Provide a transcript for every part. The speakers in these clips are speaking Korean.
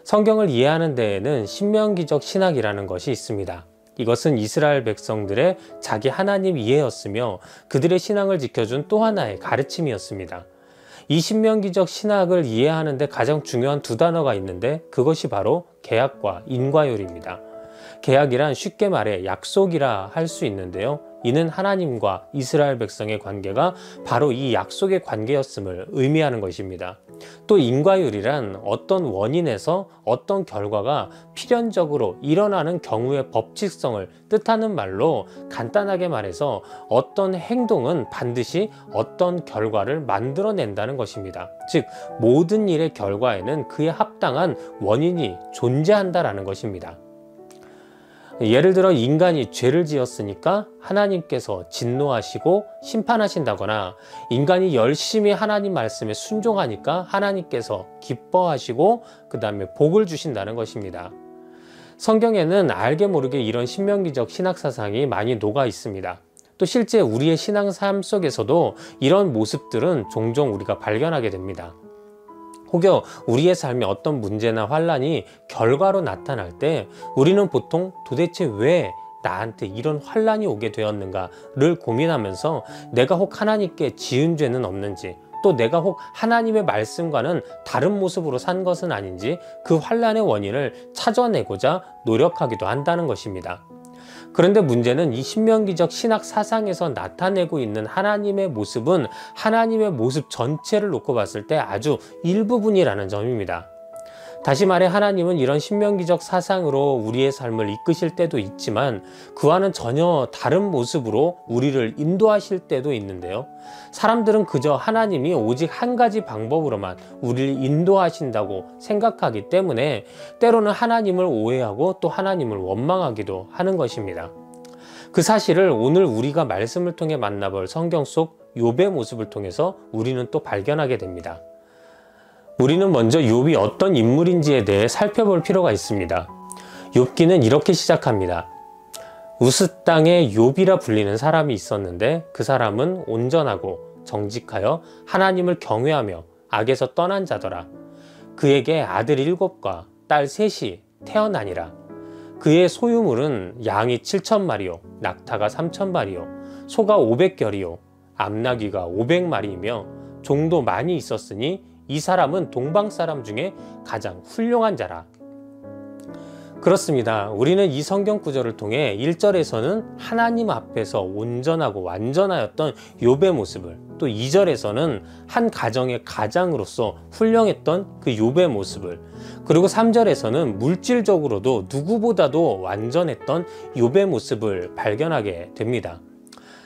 성경을 이해하는 데에는 신명기적 신학이라는 것이 있습니다. 이것은 이스라엘 백성들의 자기 하나님 이해였으며 그들의 신앙을 지켜준 또 하나의 가르침이었습니다. 이 신명기적 신학을 이해하는 데 가장 중요한 두 단어가 있는데 그것이 바로 계약과 인과율입니다. 계약이란 쉽게 말해 약속이라 할 수 있는데요. 이는 하나님과 이스라엘 백성의 관계가 바로 이 약속의 관계였음을 의미하는 것입니다. 또 인과율이란 어떤 원인에서 어떤 결과가 필연적으로 일어나는 경우의 법칙성을 뜻하는 말로 간단하게 말해서 어떤 행동은 반드시 어떤 결과를 만들어낸다는 것입니다. 즉 모든 일의 결과에는 그에 합당한 원인이 존재한다라는 것입니다. 예를 들어 인간이 죄를 지었으니까 하나님께서 진노하시고 심판하신다거나 인간이 열심히 하나님 말씀에 순종하니까 하나님께서 기뻐하시고 그 다음에 복을 주신다는 것입니다. 성경에는 알게 모르게 이런 신명기적 신학사상이 많이 녹아 있습니다. 또 실제 우리의 신앙 삶 속에서도 이런 모습들은 종종 우리가 발견하게 됩니다. 혹여 우리의 삶에 어떤 문제나 환란이 결과로 나타날 때 우리는 보통 도대체 왜 나한테 이런 환란이 오게 되었는가를 고민하면서 내가 혹 하나님께 지은 죄는 없는지 또 내가 혹 하나님의 말씀과는 다른 모습으로 산 것은 아닌지 그 환란의 원인을 찾아내고자 노력하기도 한다는 것입니다. 그런데 문제는 이 신명기적 신학 사상에서 나타내고 있는 하나님의 모습은 하나님의 모습 전체를 놓고 봤을 때 아주 일부분이라는 점입니다. 다시 말해 하나님은 이런 신명기적 사상으로 우리의 삶을 이끄실 때도 있지만 그와는 전혀 다른 모습으로 우리를 인도하실 때도 있는데요. 사람들은 그저 하나님이 오직 한 가지 방법으로만 우리를 인도하신다고 생각하기 때문에 때로는 하나님을 오해하고 또 하나님을 원망하기도 하는 것입니다. 그 사실을 오늘 우리가 말씀을 통해 만나볼 성경 속 욥의 모습을 통해서 우리는 또 발견하게 됩니다. 우리는 먼저 욥이 어떤 인물인지에 대해 살펴볼 필요가 있습니다. 욥기는 이렇게 시작합니다. 우스 땅에 욥이라 불리는 사람이 있었는데 그 사람은 온전하고 정직하여 하나님을 경외하며 악에서 떠난 자더라. 그에게 아들 7과 딸 3이 태어나니라. 그의 소유물은 양이 7,000마리요 낙타가 3,000마리요 소가 500결이요 암나귀가 500마리이며 종도 많이 있었으니 이 사람은 동방 사람 중에 가장 훌륭한 자라. 그렇습니다. 우리는 이 성경 구절을 통해 1절에서는 하나님 앞에서 온전하고 완전하였던 욥의 모습을, 또 2절에서는 한 가정의 가장으로서 훌륭했던 그 욥의 모습을, 그리고 3절에서는 물질적으로도 누구보다도 완전했던 욥의 모습을 발견하게 됩니다.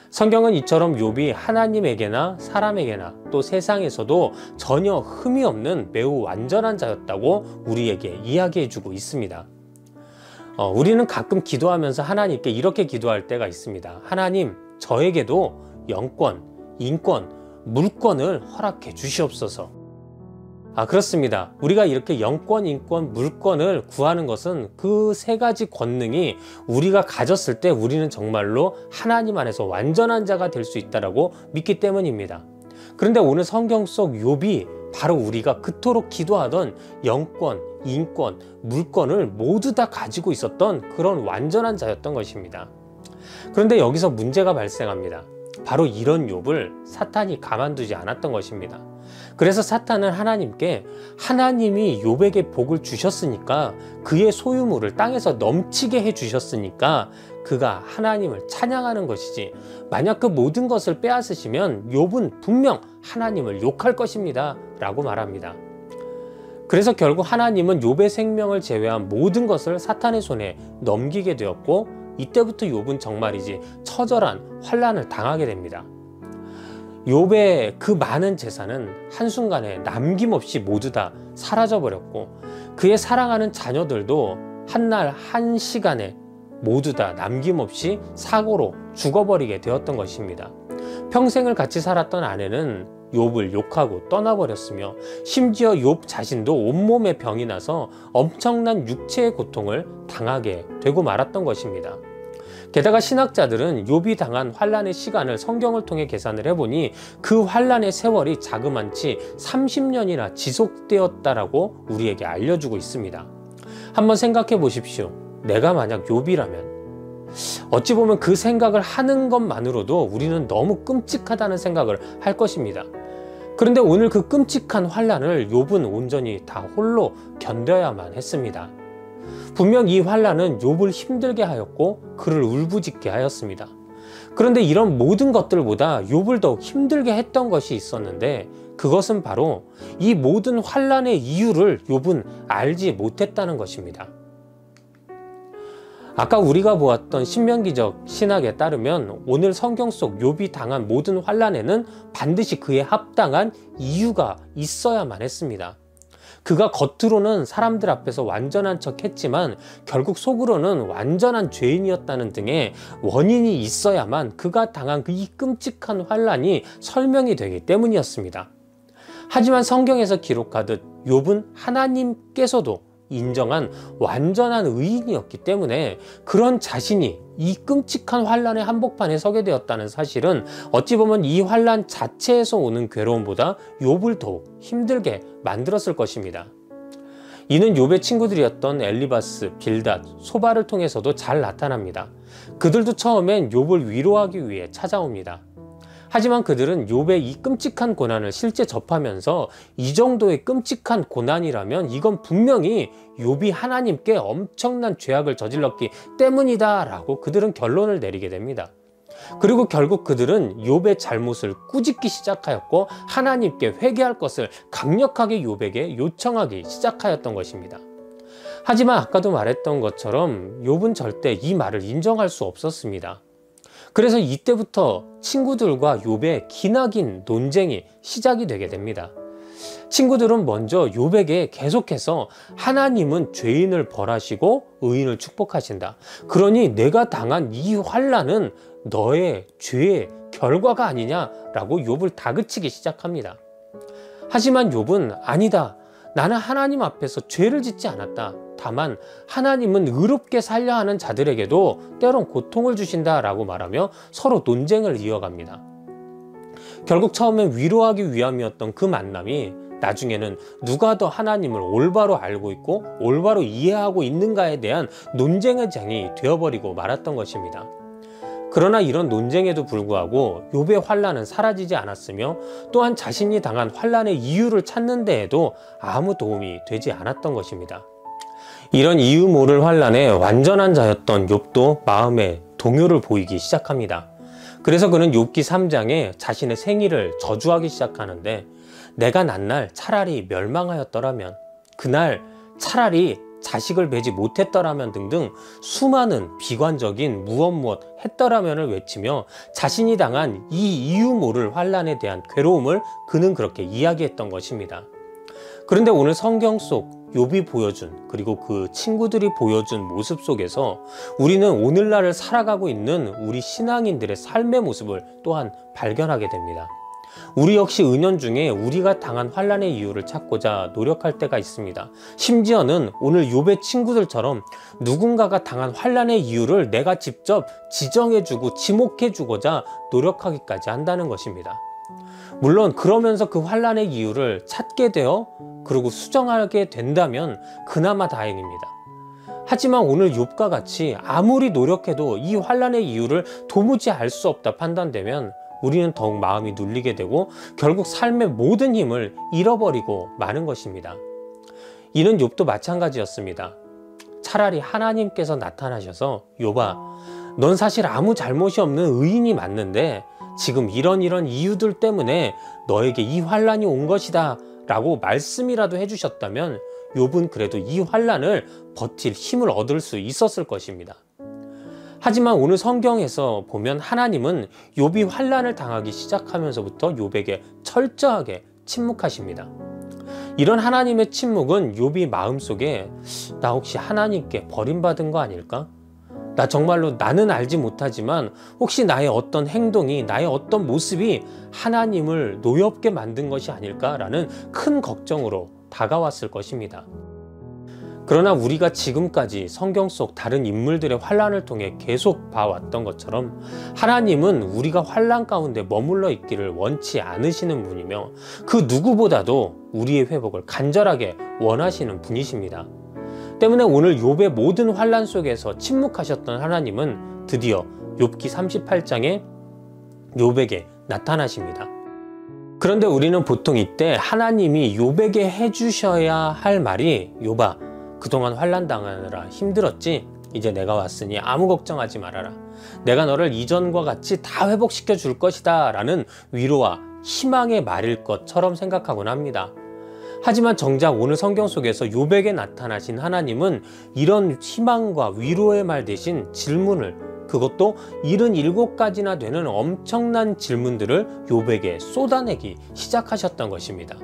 성경은 이처럼 욥이 하나님에게나 사람에게나 또 세상에서도 전혀 흠이 없는 매우 완전한 자였다고 우리에게 이야기해주고 있습니다. 우리는 가끔 기도하면서 하나님께 이렇게 기도할 때가 있습니다. 하나님, 저에게도 영권, 인권, 물권을 허락해 주시옵소서. 그렇습니다. 우리가 이렇게 영권, 인권, 물권을 구하는 것은 그 세 가지 권능이 우리가 가졌을 때 우리는 정말로 하나님 안에서 완전한 자가 될 수 있다고 믿기 때문입니다. 그런데 오늘 성경 속 욥이 바로 우리가 그토록 기도하던 영권, 인권, 물권을 모두 다 가지고 있었던 그런 완전한 자였던 것입니다. 그런데 여기서 문제가 발생합니다. 바로 이런 욥을 사탄이 가만두지 않았던 것입니다. 그래서 사탄은 하나님께 하나님이 욥에게 복을 주셨으니까 그의 소유물을 땅에서 넘치게 해주셨으니까 그가 하나님을 찬양하는 것이지 만약 그 모든 것을 빼앗으시면 욥은 분명 하나님을 욕할 것입니다 라고 말합니다. 그래서 결국 하나님은 욥의 생명을 제외한 모든 것을 사탄의 손에 넘기게 되었고 이때부터 욥은 정말이지 처절한 환난을 당하게 됩니다. 욥의 그 많은 재산은 한순간에 남김없이 모두 다 사라져버렸고 그의 사랑하는 자녀들도 한날 한시간에 모두 다 남김없이 사고로 죽어버리게 되었던 것입니다. 평생을 같이 살았던 아내는 욥을 욕하고 떠나버렸으며 심지어 욥 자신도 온몸에 병이 나서 엄청난 육체의 고통을 당하게 되고 말았던 것입니다. 게다가 신학자들은 욥이 당한 환란의 시간을 성경을 통해 계산을 해보니 그 환란의 세월이 자그만치 30년이나 지속되었다라고 우리에게 알려주고 있습니다. 한번 생각해 보십시오. 내가 만약 욥이라면 어찌 보면 그 생각을 하는 것만으로도 우리는 너무 끔찍하다는 생각을 할 것입니다. 그런데 오늘 그 끔찍한 환란을 욥은 온전히 다 홀로 견뎌야만 했습니다. 분명 이 환란은 욥을 힘들게 하였고 그를 울부짖게 하였습니다. 그런데 이런 모든 것들보다 욥을 더욱 힘들게 했던 것이 있었는데 그것은 바로 이 모든 환란의 이유를 욥은 알지 못했다는 것입니다. 아까 우리가 보았던 신명기적 신학에 따르면 오늘 성경 속 욥이 당한 모든 환란에는 반드시 그에 합당한 이유가 있어야만 했습니다. 그가 겉으로는 사람들 앞에서 완전한 척 했지만 결국 속으로는 완전한 죄인이었다는 등의 원인이 있어야만 그가 당한 이 끔찍한 환란이 설명이 되기 때문이었습니다. 하지만 성경에서 기록하듯 욥은 하나님께서도 인정한 완전한 의인이었기 때문에 그런 자신이 이 끔찍한 환란의 한복판에 서게 되었다는 사실은 어찌 보면 이 환란 자체에서 오는 괴로움보다 욥을 더욱 힘들게 만들었을 것입니다. 이는 욥의 친구들이었던 엘리바스, 빌닷, 소바를 통해서도 잘 나타납니다. 그들도 처음엔 욥을 위로하기 위해 찾아옵니다. 하지만 그들은 욥의 이 끔찍한 고난을 실제 접하면서 이 정도의 끔찍한 고난이라면 이건 분명히 욥이 하나님께 엄청난 죄악을 저질렀기 때문이다 라고 그들은 결론을 내리게 됩니다. 그리고 결국 그들은 욥의 잘못을 꾸짖기 시작하였고 하나님께 회개할 것을 강력하게 욥에게 요청하기 시작하였던 것입니다. 하지만 아까도 말했던 것처럼 욥은 절대 이 말을 인정할 수 없었습니다. 그래서 이때부터 친구들과 욥의 기나긴 논쟁이 시작이 되게 됩니다. 친구들은 먼저 욥에게 계속해서 하나님은 죄인을 벌하시고 의인을 축복하신다. 그러니 내가 당한 이 환난은 너의 죄의 결과가 아니냐라고 욥을 다그치기 시작합니다. 하지만 욥은 아니다. 나는 하나님 앞에서 죄를 짓지 않았다. 다만 하나님은 의롭게 살려 하는 자들에게도 때론 고통을 주신다라고 말하며 서로 논쟁을 이어갑니다. 결국 처음엔 위로하기 위함이었던 그 만남이 나중에는 누가 더 하나님을 올바로 알고 있고 올바로 이해하고 있는가에 대한 논쟁의 장이 되어버리고 말았던 것입니다. 그러나 이런 논쟁에도 불구하고 욥의 환난은 사라지지 않았으며 또한 자신이 당한 환난의 이유를 찾는 데에도 아무 도움이 되지 않았던 것입니다. 이런 이유 모를 환난에 완전한 자였던 욥도 마음에 동요를 보이기 시작합니다. 그래서 그는 욥기 3장에 자신의 생일을 저주하기 시작하는데 내가 난 날 차라리 멸망하였더라면 그날 차라리 자식을 뵈지 못했더라면 등등 수많은 비관적인 무엇 했더라면을 외치며 자신이 당한 이 이유 모를 환난에 대한 괴로움을 그는 그렇게 이야기했던 것입니다. 그런데 오늘 성경 속 욥이 보여준 그리고 그 친구들이 보여준 모습 속에서 우리는 오늘날을 살아가고 있는 우리 신앙인들의 삶의 모습을 또한 발견하게 됩니다. 우리 역시 은연중에 우리가 당한 환난의 이유를 찾고자 노력할 때가 있습니다. 심지어는 오늘 욥의 친구들처럼 누군가가 당한 환난의 이유를 내가 직접 지정해주고 지목해주고자 노력하기까지 한다는 것입니다. 물론 그러면서 그 환난의 이유를 찾게 되어 그리고 수정하게 된다면 그나마 다행입니다. 하지만 오늘 욥과 같이 아무리 노력해도 이 환난의 이유를 도무지 알 수 없다 판단되면 우리는 더욱 마음이 눌리게 되고 결국 삶의 모든 힘을 잃어버리고 마는 것입니다. 이는 욥도 마찬가지였습니다. 차라리 하나님께서 나타나셔서 욥아, 넌 사실 아무 잘못이 없는 의인이 맞는데 지금 이런 이유들 때문에 너에게 이 환난이 온 것이다 라고 말씀이라도 해주셨다면 욥은 그래도 이 환난을 버틸 힘을 얻을 수 있었을 것입니다. 하지만 오늘 성경에서 보면 하나님은 욥이 환난을 당하기 시작하면서부터 욥에게 철저하게 침묵하십니다. 이런 하나님의 침묵은 욥이 마음속에 나 혹시 하나님께 버림받은 거 아닐까? 나 정말로 나는 알지 못하지만 혹시 나의 어떤 행동이 나의 어떤 모습이 하나님을 노엽게 만든 것이 아닐까라는 큰 걱정으로 다가왔을 것입니다. 그러나 우리가 지금까지 성경 속 다른 인물들의 환난을 통해 계속 봐왔던 것처럼 하나님은 우리가 환난 가운데 머물러 있기를 원치 않으시는 분이며 그 누구보다도 우리의 회복을 간절하게 원하시는 분이십니다. 때문에 오늘 욥의 모든 환난 속에서 침묵하셨던 하나님은 드디어 욥기 38장에 욥에게 나타나십니다. 그런데 우리는 보통 이때 하나님이 욥에게 해주셔야 할 말이 욥아 그동안 환난 당하느라 힘들었지? 이제 내가 왔으니 아무 걱정하지 말아라. 내가 너를 이전과 같이 다 회복시켜 줄 것이다 라는 위로와 희망의 말일 것처럼 생각하곤 합니다. 하지만 정작 오늘 성경 속에서 욥에게 나타나신 하나님은 이런 희망과 위로의 말 대신 질문을, 그것도 77가지나 되는 엄청난 질문들을 욥에게 쏟아내기 시작하셨던 것입니다.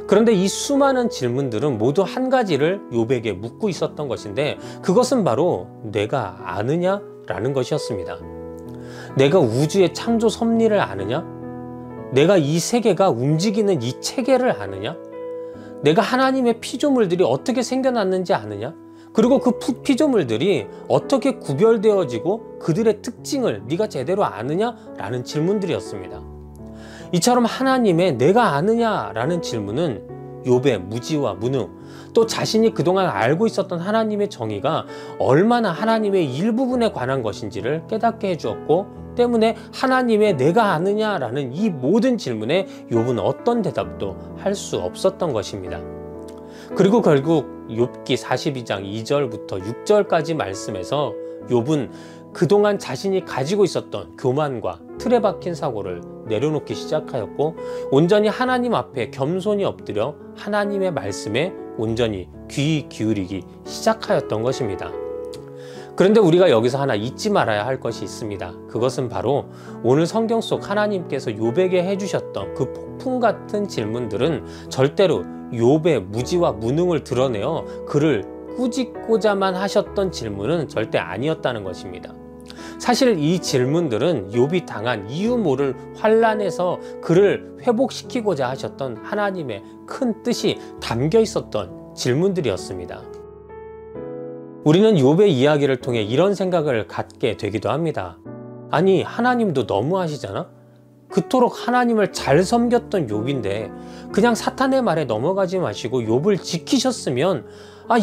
그런데 이 수많은 질문들은 모두 한 가지를 욥에게 묻고 있었던 것인데 그것은 바로 내가 아느냐? 라는 것이었습니다. 내가 우주의 창조 섭리를 아느냐? 내가 이 세계가 움직이는 이 체계를 아느냐? 내가 하나님의 피조물들이 어떻게 생겨났는지 아느냐? 그리고 그 피조물들이 어떻게 구별되어지고 그들의 특징을 네가 제대로 아느냐? 라는 질문들이었습니다. 이처럼 하나님의 내가 아느냐라는 질문은 욥의 무지와 무능, 또 자신이 그동안 알고 있었던 하나님의 정의가 얼마나 하나님의 일부분에 관한 것인지를 깨닫게 해주었고, 때문에 하나님의 내가 아느냐라는 이 모든 질문에 욥은 어떤 대답도 할 수 없었던 것입니다. 그리고 결국 욥기 42장 2절부터 6절까지 말씀에서 욥은 그동안 자신이 가지고 있었던 교만과 틀에 박힌 사고를 내려놓기 시작하였고 온전히 하나님 앞에 겸손히 엎드려 하나님의 말씀에 온전히 귀 기울이기 시작하였던 것입니다. 그런데 우리가 여기서 하나 잊지 말아야 할 것이 있습니다. 그것은 바로 오늘 성경 속 하나님께서 욥에게 해주셨던 그 폭풍 같은 질문들은 절대로 욥의 무지와 무능을 드러내어 그를 꾸짖고자만 하셨던 질문은 절대 아니었다는 것입니다. 사실 이 질문들은 욥이 당한 이유 모를 환난에서 그를 회복시키고자 하셨던 하나님의 큰 뜻이 담겨 있었던 질문들이었습니다. 우리는 욥의 이야기를 통해 이런 생각을 갖게 되기도 합니다. 아니, 하나님도 너무하시잖아? 그토록 하나님을 잘 섬겼던 욥인데 그냥 사탄의 말에 넘어가지 마시고 욥을 지키셨으면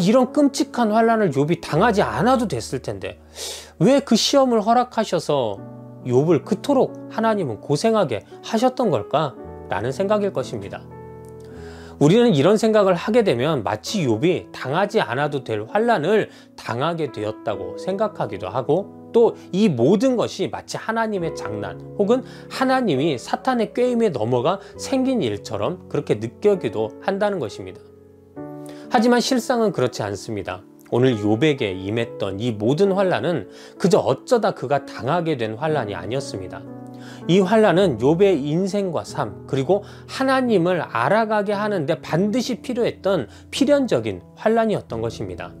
이런 끔찍한 환난을 욥이 당하지 않아도 됐을 텐데 왜 그 시험을 허락하셔서 욥을 그토록 하나님은 고생하게 하셨던 걸까? 라는 생각일 것입니다. 우리는 이런 생각을 하게 되면 마치 욥이 당하지 않아도 될 환난을 당하게 되었다고 생각하기도 하고 또 이 모든 것이 마치 하나님의 장난 혹은 하나님이 사탄의 꾀임에 넘어가 생긴 일처럼 그렇게 느끼기도 한다는 것입니다. 하지만 실상은 그렇지 않습니다. 오늘 욥에게 임했던 이 모든 환난은 그저 어쩌다 그가 당하게 된 환난이 아니었습니다. 이 환난은 욥의 인생과 삶 그리고 하나님을 알아가게 하는데 반드시 필요했던 필연적인 환난이었던 것입니다.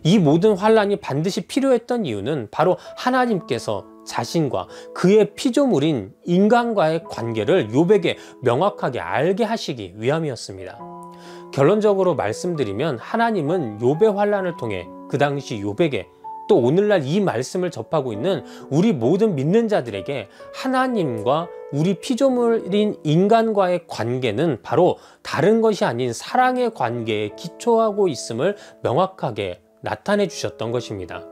이 모든 환난이 반드시 필요했던 이유는 바로 하나님께서 자신과 그의 피조물인 인간과의 관계를 욥에게 명확하게 알게 하시기 위함이었습니다. 결론적으로 말씀드리면 하나님은 욥의 환난을 통해 그 당시 욥에게 또 오늘날 이 말씀을 접하고 있는 우리 모든 믿는 자들에게 하나님과 우리 피조물인 인간과의 관계는 바로 다른 것이 아닌 사랑의 관계에 기초하고 있음을 명확하게 나타내 주셨던 것입니다.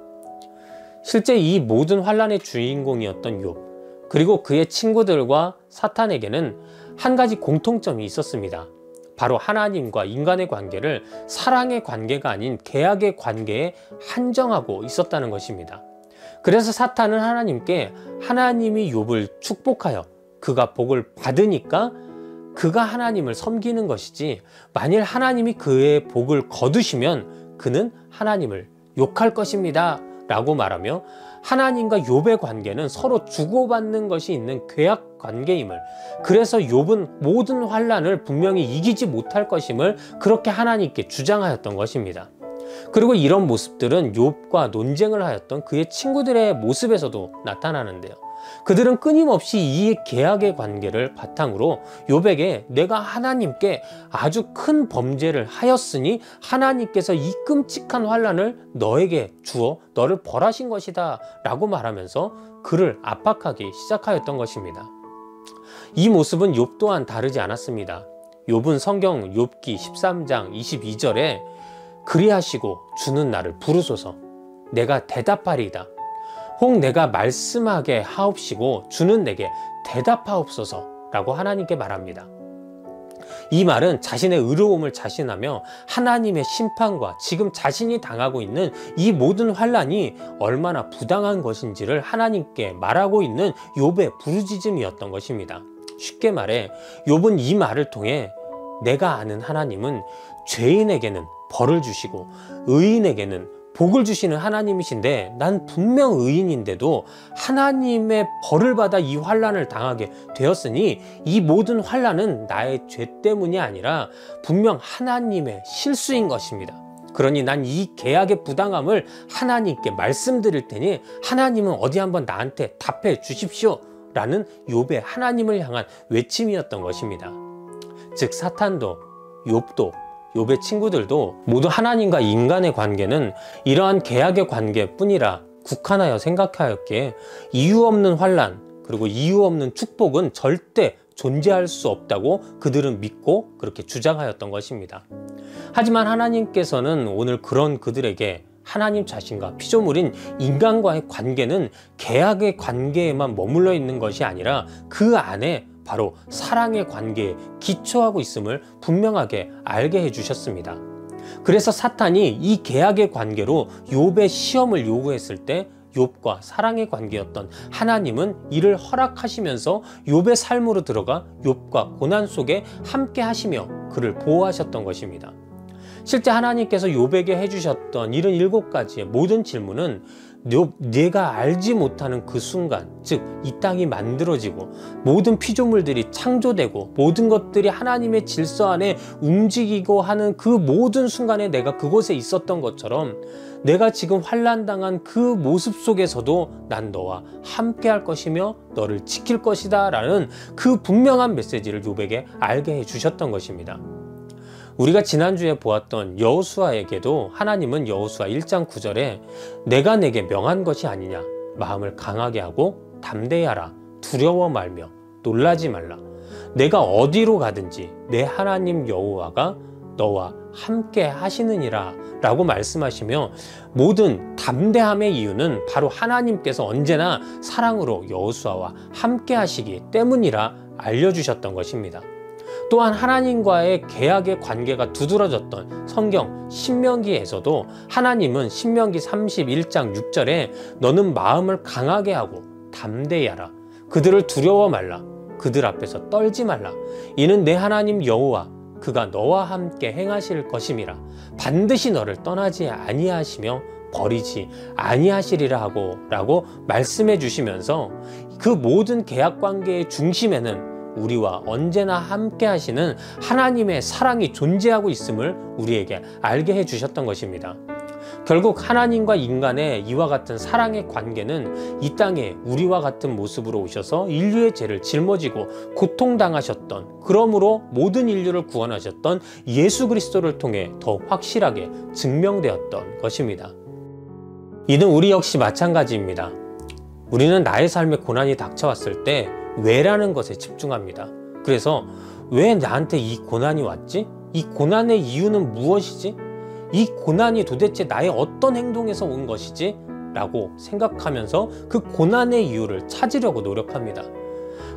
실제 이 모든 환난의 주인공이었던 욥 그리고 그의 친구들과 사탄에게는 한 가지 공통점이 있었습니다. 바로 하나님과 인간의 관계를 사랑의 관계가 아닌 계약의 관계에 한정하고 있었다는 것입니다. 그래서 사탄은 하나님께 하나님이 욥을 축복하여 그가 복을 받으니까 그가 하나님을 섬기는 것이지 만일 하나님이 그의 복을 거두시면 그는 하나님을 욕할 것입니다 라고 말하며 하나님과 욥의 관계는 서로 주고받는 것이 있는 계약 관계임을, 그래서 욥은 모든 환난을 분명히 이기지 못할 것임을 그렇게 하나님께 주장하였던 것입니다. 그리고 이런 모습들은 욥과 논쟁을 하였던 그의 친구들의 모습에서도 나타나는데요. 그들은 끊임없이 이 계약의 관계를 바탕으로 욥에게 내가 하나님께 아주 큰 범죄를 하였으니 하나님께서 이 끔찍한 환난을 너에게 주어 너를 벌하신 것이다 라고 말하면서 그를 압박하기 시작하였던 것입니다. 이 모습은 욥 또한 다르지 않았습니다. 욥은 성경 욥기 13장 22절에 그리하시고 주는 나를 부르소서 내가 대답하리이다. 혹 내가 말씀하게 하옵시고 주는 내게 대답하옵소서 라고 하나님께 말합니다. 이 말은 자신의 의로움을 자신하며 하나님의 심판과 지금 자신이 당하고 있는 이 모든 환난이 얼마나 부당한 것인지를 하나님께 말하고 있는 욥의 부르짖음이었던 것입니다. 쉽게 말해 욥은 이 말을 통해 내가 아는 하나님은 죄인에게는 벌을 주시고 의인에게는 복을 주시는 하나님이신데 난 분명 의인인데도 하나님의 벌을 받아 이 환난을 당하게 되었으니 이 모든 환난은 나의 죄 때문이 아니라 분명 하나님의 실수인 것입니다. 그러니 난 이 계약의 부당함을 하나님께 말씀드릴 테니 하나님은 어디 한번 나한테 답해 주십시오 라는 욥의 하나님을 향한 외침이었던 것입니다. 즉 사탄도 욥도 욥의 친구들도 모두 하나님과 인간의 관계는 이러한 계약의 관계뿐이라 국한하여 생각하였기에 이유 없는 환난 그리고 이유 없는 축복은 절대 존재할 수 없다고 그들은 믿고 그렇게 주장하였던 것입니다. 하지만 하나님께서는 오늘 그런 그들에게 하나님 자신과 피조물인 인간과의 관계는 계약의 관계에만 머물러 있는 것이 아니라 그 안에 바로 사랑의 관계에 기초하고 있음을 분명하게 알게 해주셨습니다. 그래서 사탄이 이 계약의 관계로 욥의 시험을 요구했을 때 욥과 사랑의 관계였던 하나님은 이를 허락하시면서 욥의 삶으로 들어가 욥과 고난 속에 함께 하시며 그를 보호하셨던 것입니다. 실제 하나님께서 욥에게 해주셨던 77가지의 모든 질문은 네가 알지 못하는 그 순간, 즉 이 땅이 만들어지고 모든 피조물들이 창조되고 모든 것들이 하나님의 질서 안에 움직이고 하는 그 모든 순간에 내가 그곳에 있었던 것처럼 내가 지금 환난당한 그 모습 속에서도 난 너와 함께 할 것이며 너를 지킬 것이다 라는 그 분명한 메시지를 욥에게 알게 해주셨던 것입니다. 우리가 지난주에 보았던 여호수아에게도 하나님은 여호수아 1장 9절에 내가 내게 명한 것이 아니냐 마음을 강하게 하고 담대히 하라 두려워 말며 놀라지 말라 내가 어디로 가든지 내 하나님 여호와가 너와 함께 하시느니라 라고 말씀하시며 모든 담대함의 이유는 바로 하나님께서 언제나 사랑으로 여호수아와 함께 하시기 때문이라 알려주셨던 것입니다. 또한 하나님과의 계약의 관계가 두드러졌던 성경 신명기에서도 하나님은 신명기 31장 6절에 너는 마음을 강하게 하고 담대히 하라 그들을 두려워 말라 그들 앞에서 떨지 말라 이는 내 하나님 여호와 그가 너와 함께 행하실 것임이라 반드시 너를 떠나지 아니하시며 버리지 아니하시리라 하고 라고 말씀해 주시면서 그 모든 계약 관계의 중심에는 우리와 언제나 함께 하시는 하나님의 사랑이 존재하고 있음을 우리에게 알게 해주셨던 것입니다. 결국 하나님과 인간의 이와 같은 사랑의 관계는 이 땅에 우리와 같은 모습으로 오셔서 인류의 죄를 짊어지고 고통당하셨던 그러므로 모든 인류를 구원하셨던 예수 그리스도를 통해 더 확실하게 증명되었던 것입니다. 이는 우리 역시 마찬가지입니다. 우리는 나의 삶에 고난이 닥쳐왔을 때 왜라는 것에 집중합니다. 그래서 왜 나한테 이 고난이 왔지? 이 고난의 이유는 무엇이지? 이 고난이 도대체 나의 어떤 행동에서 온 것이지? 라고 생각하면서 그 고난의 이유를 찾으려고 노력합니다.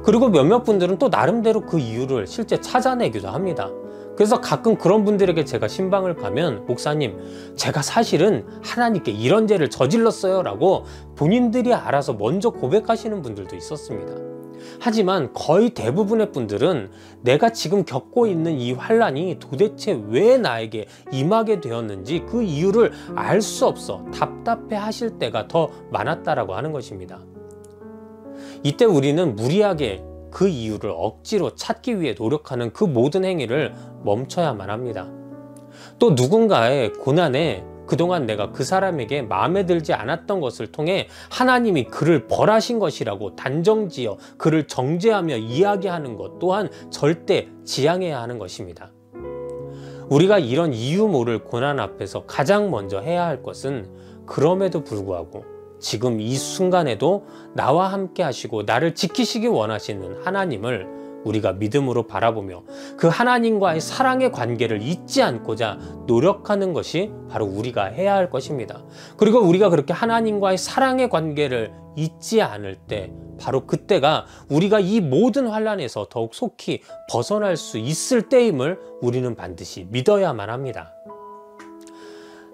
그리고 몇몇 분들은 또 나름대로 그 이유를 실제 찾아내기도 합니다. 그래서 가끔 그런 분들에게 제가 신방을 가면 목사님 제가 사실은 하나님께 이런 죄를 저질렀어요 라고 본인들이 알아서 먼저 고백하시는 분들도 있었습니다. 하지만 거의 대부분의 분들은 내가 지금 겪고 있는 이 환난이 도대체 왜 나에게 임하게 되었는지 그 이유를 알 수 없어 답답해 하실 때가 더 많았다라고 하는 것입니다. 이때 우리는 무리하게 그 이유를 억지로 찾기 위해 노력하는 그 모든 행위를 멈춰야만 합니다. 또 누군가의 고난에 그동안 내가 그 사람에게 마음에 들지 않았던 것을 통해 하나님이 그를 벌하신 것이라고 단정지어 그를 정죄하며 이야기하는 것 또한 절대 지양해야 하는 것입니다. 우리가 이런 이유 모를 고난 앞에서 가장 먼저 해야 할 것은 그럼에도 불구하고 지금 이 순간에도 나와 함께 하시고 나를 지키시기 원하시는 하나님을 우리가 믿음으로 바라보며 그 하나님과의 사랑의 관계를 잊지 않고자 노력하는 것이 바로 우리가 해야 할 것입니다. 그리고 우리가 그렇게 하나님과의 사랑의 관계를 잊지 않을 때 바로 그때가 우리가 이 모든 환난에서 더욱 속히 벗어날 수 있을 때임을 우리는 반드시 믿어야만 합니다.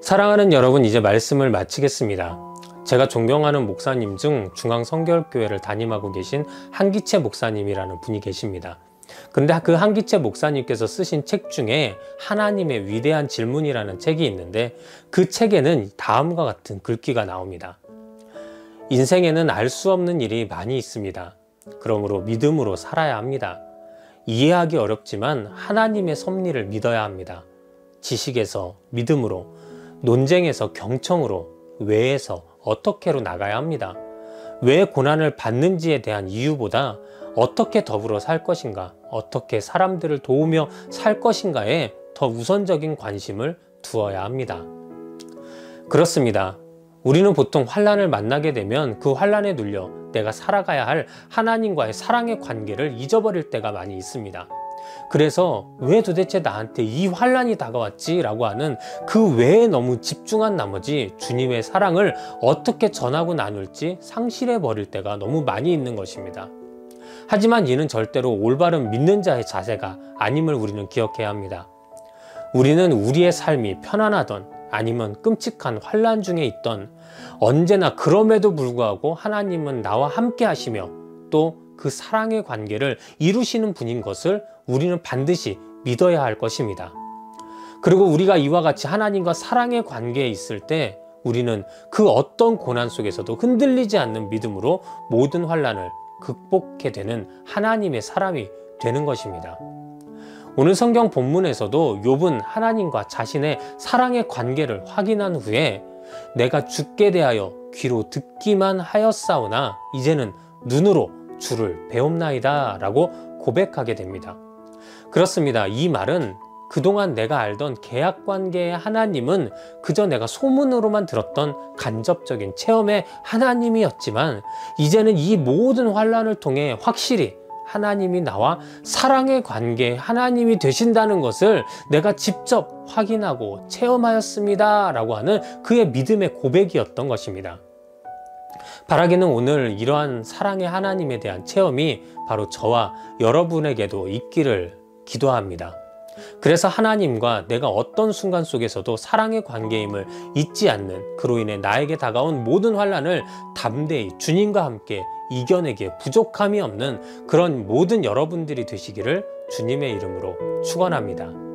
사랑하는 여러분, 이제 말씀을 마치겠습니다. 제가 존경하는 목사님 중 중앙성결교회를 담임하고 계신 한기채 목사님이라는 분이 계십니다. 근데 그 한기채 목사님께서 쓰신 책 중에 하나님의 위대한 질문이라는 책이 있는데 그 책에는 다음과 같은 글귀가 나옵니다. 인생에는 알 수 없는 일이 많이 있습니다. 그러므로 믿음으로 살아야 합니다. 이해하기 어렵지만 하나님의 섭리를 믿어야 합니다. 지식에서 믿음으로, 논쟁에서 경청으로, 외에서 어떻게로 나가야 합니다. 왜 고난을 받는지에 대한 이유보다 어떻게 더불어 살 것인가, 어떻게 사람들을 도우며 살 것인가에 더 우선적인 관심을 두어야 합니다. 그렇습니다. 우리는 보통 환난을 만나게 되면 그 환난에 눌려 내가 살아가야 할 하나님과의 사랑의 관계를 잊어버릴 때가 많이 있습니다. 그래서 왜 도대체 나한테 이 환난이 다가왔지? 라고 하는 그 외에 너무 집중한 나머지 주님의 사랑을 어떻게 전하고 나눌지 상실해 버릴 때가 너무 많이 있는 것입니다. 하지만 이는 절대로 올바른 믿는 자의 자세가 아님을 우리는 기억해야 합니다. 우리는 우리의 삶이 편안하던 아니면 끔찍한 환난 중에 있던 언제나 그럼에도 불구하고 하나님은 나와 함께 하시며 또 그 사랑의 관계를 이루시는 분인 것을 우리는 반드시 믿어야 할 것입니다. 그리고 우리가 이와 같이 하나님과 사랑의 관계에 있을 때 우리는 그 어떤 고난 속에서도 흔들리지 않는 믿음으로 모든 환난을 극복해 되는 하나님의 사람이 되는 것입니다. 오늘 성경 본문에서도 욥은 하나님과 자신의 사랑의 관계를 확인한 후에 내가 주께 대하여 귀로 듣기만 하였사오나 이제는 눈으로 주를 배웁나이다 라고 고백하게 됩니다. 그렇습니다. 이 말은 그동안 내가 알던 계약관계의 하나님은 그저 내가 소문으로만 들었던 간접적인 체험의 하나님이었지만 이제는 이 모든 환난을 통해 확실히 하나님이 나와 사랑의 관계의 하나님이 되신다는 것을 내가 직접 확인하고 체험하였습니다 라고 하는 그의 믿음의 고백이었던 것입니다. 바라기는 오늘 이러한 사랑의 하나님에 대한 체험이 바로 저와 여러분에게도 있기를 기도합니다. 그래서 하나님과 내가 어떤 순간 속에서도 사랑의 관계임을 잊지 않는, 그로 인해 나에게 다가온 모든 환난을 담대히 주님과 함께 이겨내기에 부족함이 없는 그런 모든 여러분들이 되시기를 주님의 이름으로 축원합니다.